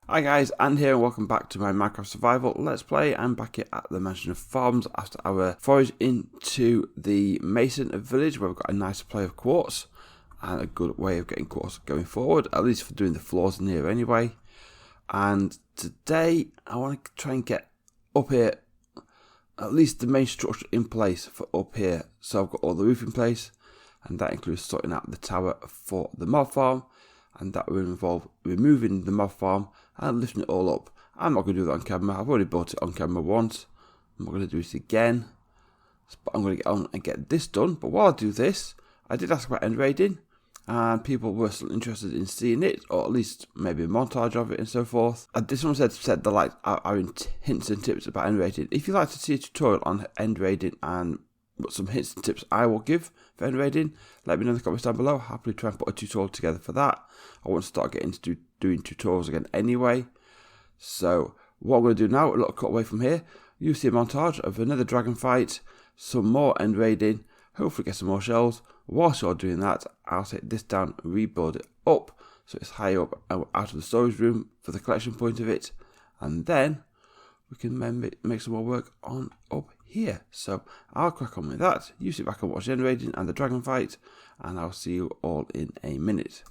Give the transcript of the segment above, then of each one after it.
Hi guys, and here and welcome back to my Minecraft Survival Let's Play. I'm back here at the Mansion of Farms after our forage into the Mason village where we've got a nice supply of quartz and a good way of getting quartz going forward, at least for doing the floors in here anyway. And today I want to try and get up here at least the main structure in place for up here. So I've got all the roof in place, and that includes sorting out the tower for the mob farm, and that will involve removing the mob farm and lifting it all up. I'm not going to do that on camera. I've already built it on camera once. I'm not going to do it again, but I'm going to get on and get this done. But while I do this, I did ask about end raiding, and people were still interested in seeing it, or at least maybe a montage of it and so forth. This one said they like our hints and tips about end raiding. If you'd like to see a tutorial on end raiding and what some hints and tips I will give for end raiding, let me know in the comments down below. I'll happily try and put a tutorial together for that. I want to start getting to doing tutorials again anyway. So what I'm going to do now, a little cut away from here, you see a montage of another dragon fight, some more end raiding, hopefully get some more shells. Whilst you're doing that, I'll take this down and rebuild it up so it's high up and out of the storage room for the collection point of it, and then we can make some more work on up here. So I'll crack on with that. You sit back and watch the end raiding and the dragon fight, and I'll see you all in a minute.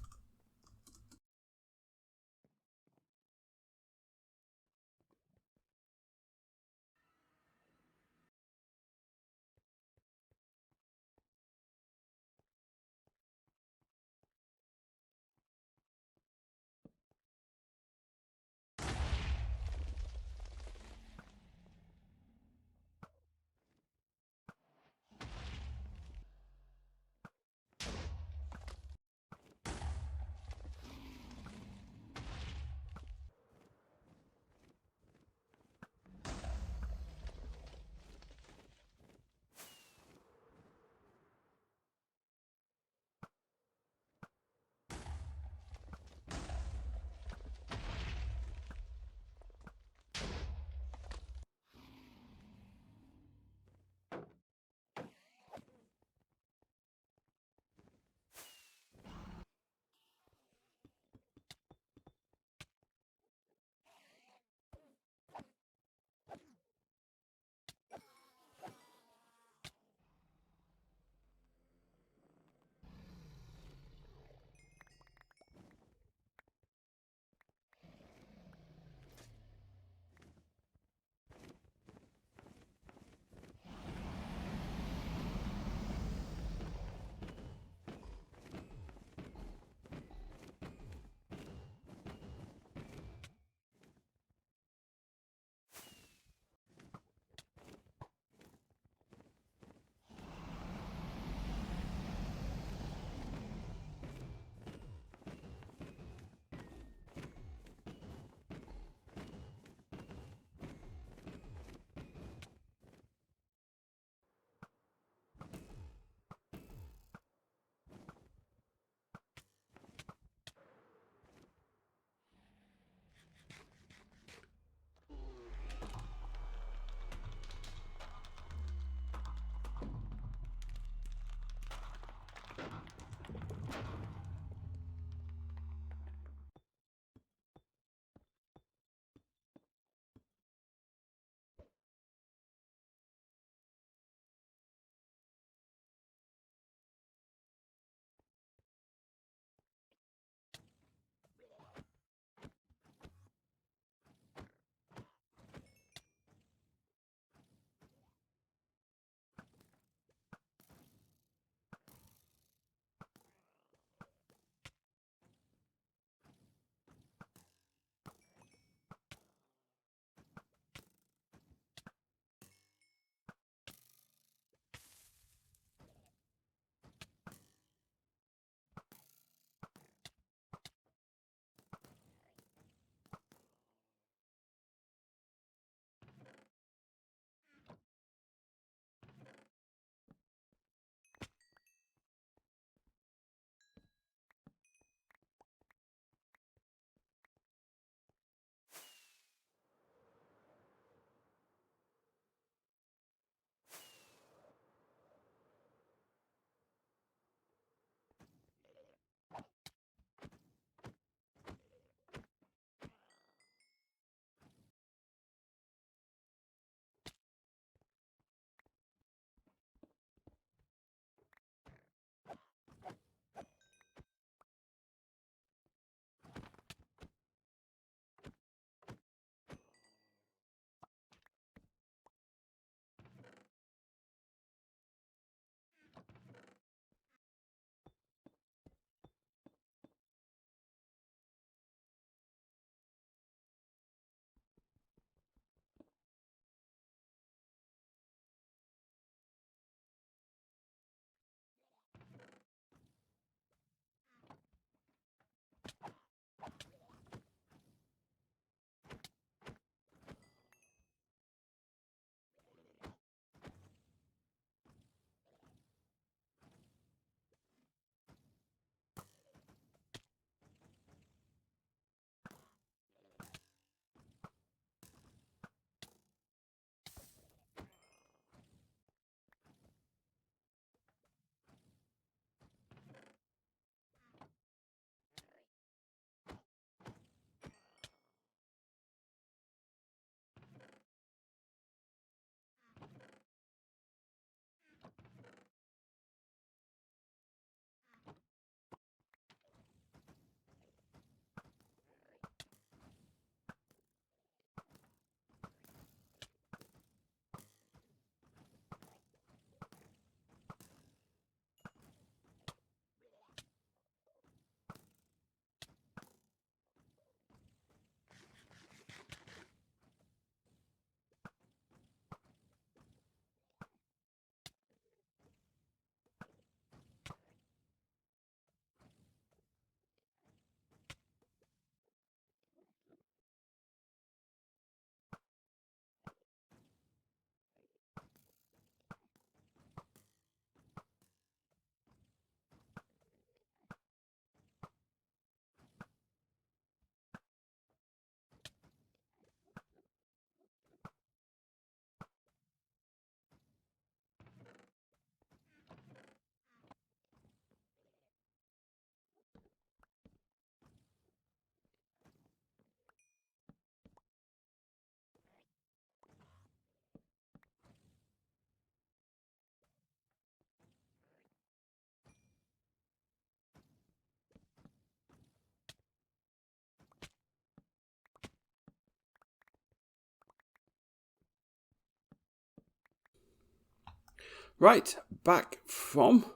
Right, back from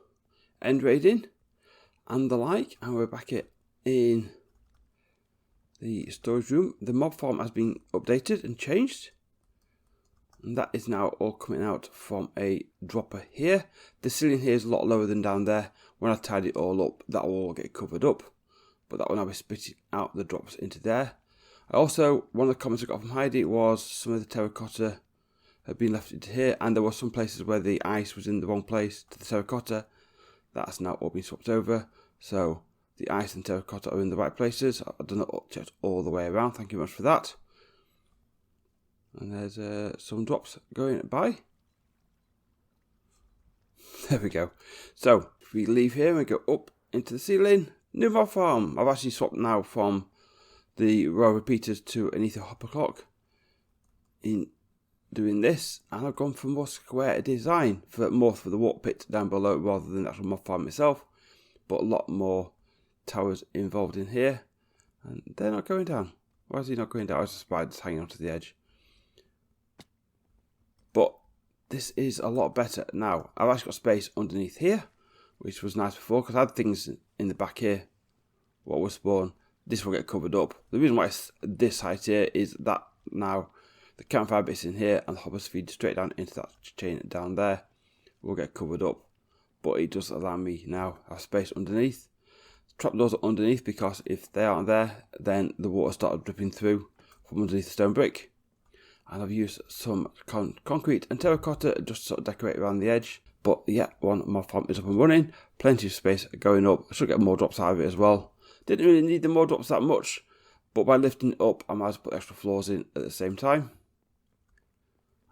end raiding and the like, and we're back in the storage room. The mob farm has been updated and changed, and that is now all coming out from a dropper here. The ceiling here is a lot lower than down there. When I tidy it all up, that will all get covered up, but that will now be spitting out the drops into there. Also, one of the comments I got from Heidi was some of the terracotta had been left into here, and there were some places where the ice was in the wrong place to the terracotta. That's now all been swapped over, so the ice and terracotta are in the right places. I've done it checked all the way around. Thank you much for that. And there's some drops going by. There we go. So if we leave here and we go up into the ceiling, new mob farm. I've actually swapped now from the row repeaters to an ether hopper clock in doing this, and I've gone for more square design, more for the water pit down below rather than the actual mob farm itself, but a lot more towers involved in here, and they're not going down. Why is he not going down? It's a spider just hanging onto the edge. But this is a lot better now. I've actually got space underneath here, which was nice before because I had things in the back here what was spawned. This will get covered up. The reason why it's this height here is that now the campfire bits in here and the hoppers feed straight down into that chain down there will get covered up. But it does allow me now to have space underneath. Trapdoors are underneath because if they aren't there, then the water started dripping through from underneath the stone brick. And I've used some concrete and terracotta just to sort of decorate around the edge. But yeah, one mob farm is up and running. Plenty of space going up. I should get more drops out of it as well. Didn't really need the more drops that much, but by lifting it up, I might as well put extra floors in at the same time.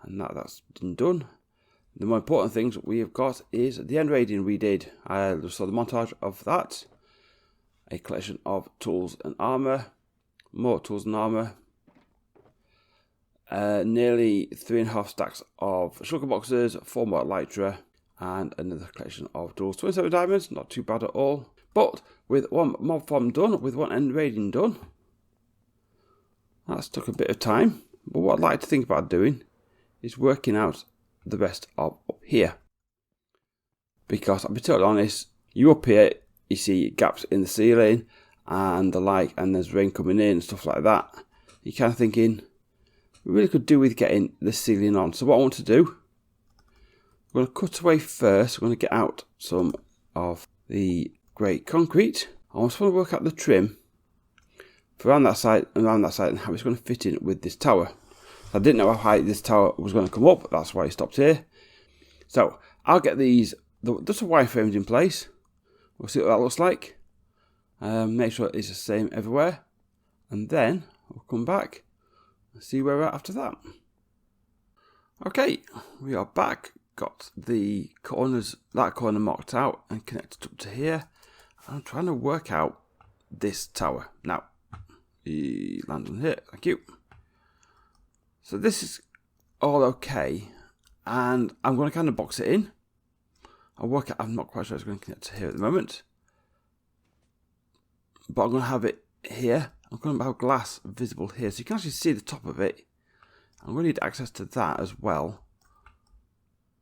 And that's been done. The more important things we have got is the end raiding we did. I just saw the montage of that. A collection of tools and armour. More tools and armour. Nearly 3.5 stacks of shulker boxes, 4 more elytra, and another collection of tools. 27 diamonds, not too bad at all. But with one mob farm done, with one end raiding done, that's took a bit of time. But what I'd like to think about doing is working out the rest of up here. Because I'll be totally honest, you up here, you see gaps in the ceiling and the like, and there's rain coming in and stuff like that. You're kind of thinking, we really could do with getting the ceiling on. So what I want to do, we're going to cut away first. We're going to get out some of the grey concrete. I just want to work out the trim for around that side and around that side and how it's going to fit in with this tower. I didn't know how high this tower was going to come up. That's why I stopped here. So I'll get these, just the wireframes in place. We'll see what that looks like. Make sure it's the same everywhere. And then we'll come back and see where we're at after that. Okay, we are back. Got the corners, that corner marked out and connected up to here. I'm trying to work out this tower. Now, we land on here. Thank you. So this is all okay. And I'm going to kind of box it in. I'll work out, I'm not quite sure it's going to connect to here at the moment. But I'm going to have it here. I'm going to have glass visible here. So you can actually see the top of it. I'm going to need access to that as well.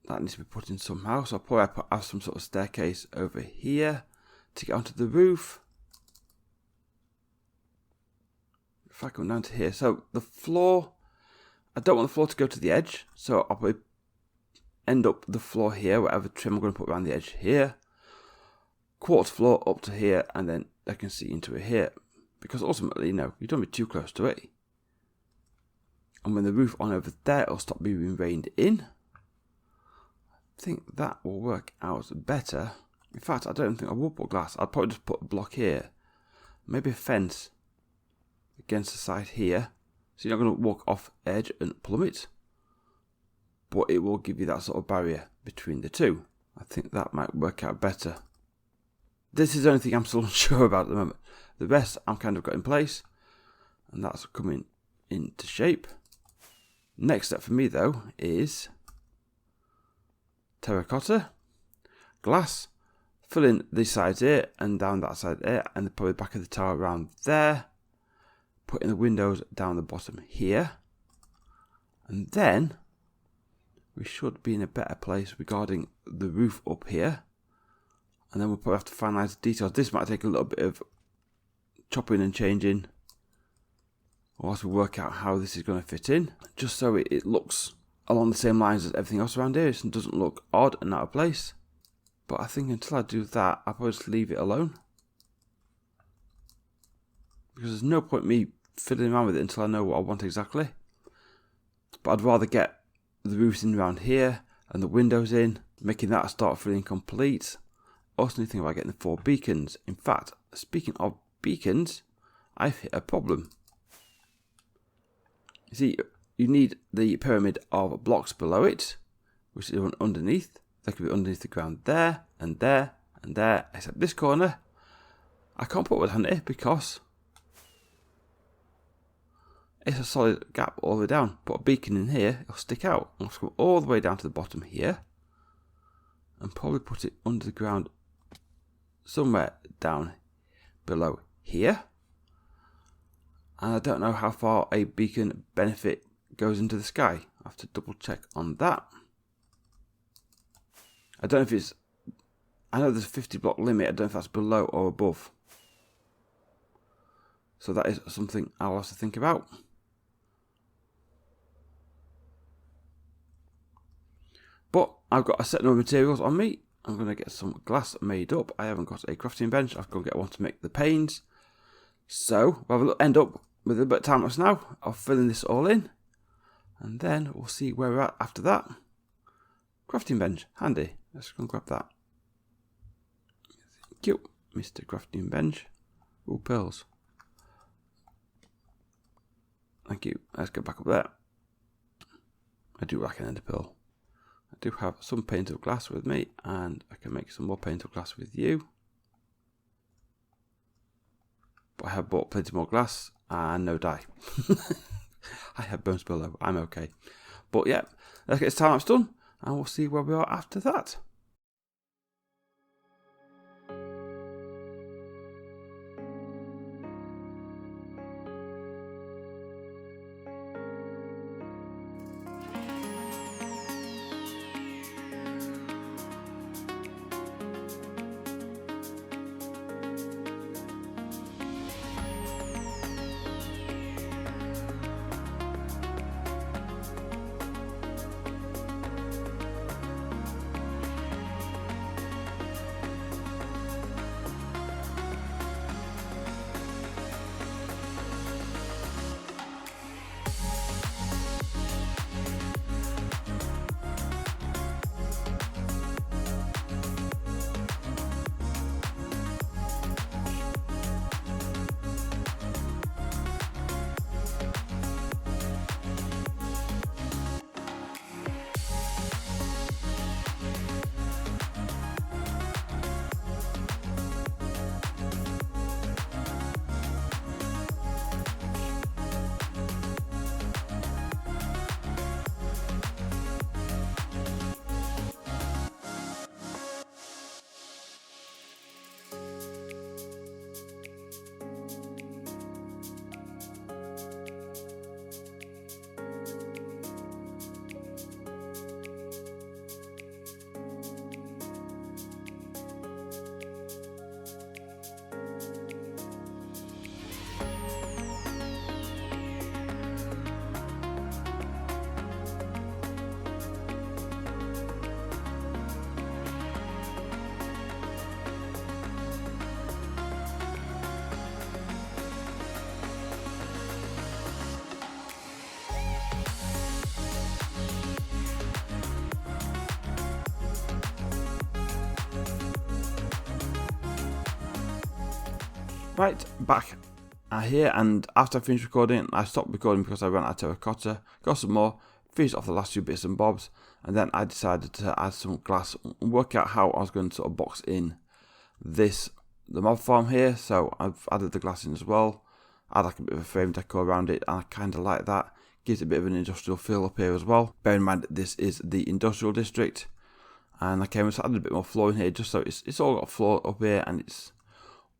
That needs to be put in somehow. So I'll probably have some sort of staircase over here to get onto the roof. If I come down to here. So the floor, I don't want the floor to go to the edge. So I'll probably end up the floor here, whatever trim I'm going to put around the edge here. Quartz floor up to here, and then I can see into it here. Because ultimately, you don't be too close to it. And when the roof on over there, it'll stop being rained in. I think that will work out better. In fact, I don't think I will put glass. I'll probably just put a block here. Maybe a fence against the side here. So you're not going to walk off edge and plummet. But it will give you that sort of barrier between the two. I think that might work out better. This is the only thing I'm still unsure about at the moment. The rest I'm kind of got in place. And that's coming into shape. Next step for me though is terracotta, glass, fill in these sides here and down that side there, and probably the back of the tower around there. Put in the windows down the bottom here. And then we should be in a better place regarding the roof up here. And then we'll probably have to finalise the details. This might take a little bit of chopping and changing whilst we work out how this is going to fit in, just so it looks along the same lines as everything else around here. It doesn't look odd and out of place. But I think until I do that, I'll probably just leave it alone, because there's no point me fiddling around with it until I know what I want exactly. But I'd rather get the roofs in around here and the windows in, making that start feeling complete. Also need to think about getting the 4 beacons. In fact, speaking of beacons, I've hit a problem. You see, you need the pyramid of blocks below it, which is underneath. They could be underneath the ground there, and there, and there, except this corner. I can't put one on it because it's a solid gap all the way down. Put a beacon in here, it'll stick out. I'll go all the way down to the bottom here, and probably put it under the ground somewhere down below here. And I don't know how far a beacon benefit goes into the sky. I have to double check on that. I don't know if it's, I know there's a 50 block limit, I don't know if that's below or above. So that is something I'll have to think about. But I've got a set number of materials on me. I'm going to get some glass made up. I haven't got a crafting bench. I've got to get one to make the panes. So we'll end up with a bit of time lapse now of filling this all in. And then we'll see where we're at after that. Crafting bench, handy. Let's go and grab that. Thank you, Mr. Crafting Bench. Ooh, pearls. Thank you. Let's get back up there. I do like an ender pearl. I do have some panes of glass with me, and I can make some more panes of glass with you. But I have bought plenty more glass and no dye. I have bones below. I'm okay. But yeah, let's get this time lapse done, and we'll see where we are after that. Right, back here, and after I finished recording, I stopped recording because I ran out of terracotta, got some more, finished off the last few bits and bobs, and then I decided to add some glass and work out how I was going to sort of box in the mob farm here. So I've added the glass in as well, add like a bit of a frame decor around it, and I kind of like that. Gives it a bit of an industrial feel up here as well. Bear in mind that this is the industrial district, and I came and added a bit more floor in here just so it's all got floor up here and it's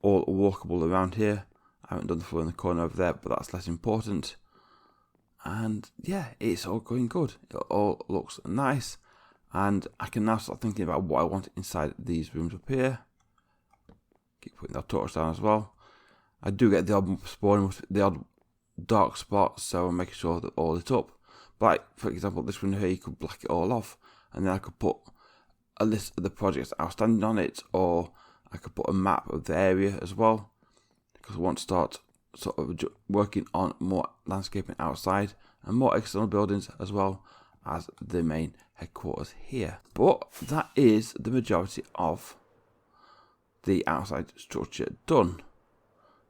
all walkable around here. I haven't done the floor in the corner over there, but that's less important. And yeah, it's all going good. It all looks nice. And I can now start thinking about what I want inside these rooms up here. Keep putting that torch down as well. I do get the odd spawning with the odd dark spot, so I'm making sure that all lit up. But like, for example, this one here, you could black it all off, and then I could put a list of the projects outstanding on it, or I could put a map of the area as well, because I want to start sort of working on more landscaping outside and more external buildings as well as the main headquarters here. But that is the majority of the outside structure done.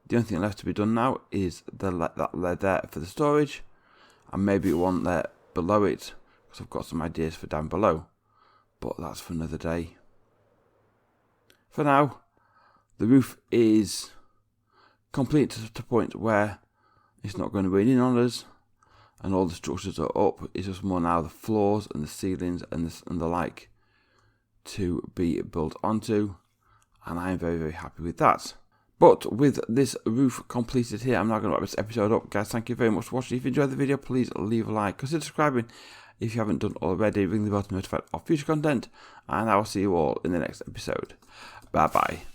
The only thing left to be done now is that layer there for the storage, and maybe one there below it, because I've got some ideas for down below, but that's for another day. For now, the roof is complete to the point where it's not going to rain in on us, and all the structures are up. It's just more now the floors and the ceilings and the like to be built onto, and I am very, very happy with that. But with this roof completed here, I'm now going to wrap this episode up. Guys, thank you very much for watching. If you enjoyed the video, please leave a like. Consider subscribing if you haven't done already. Ring the bell to be notified of future content. And I will see you all in the next episode. Bye bye.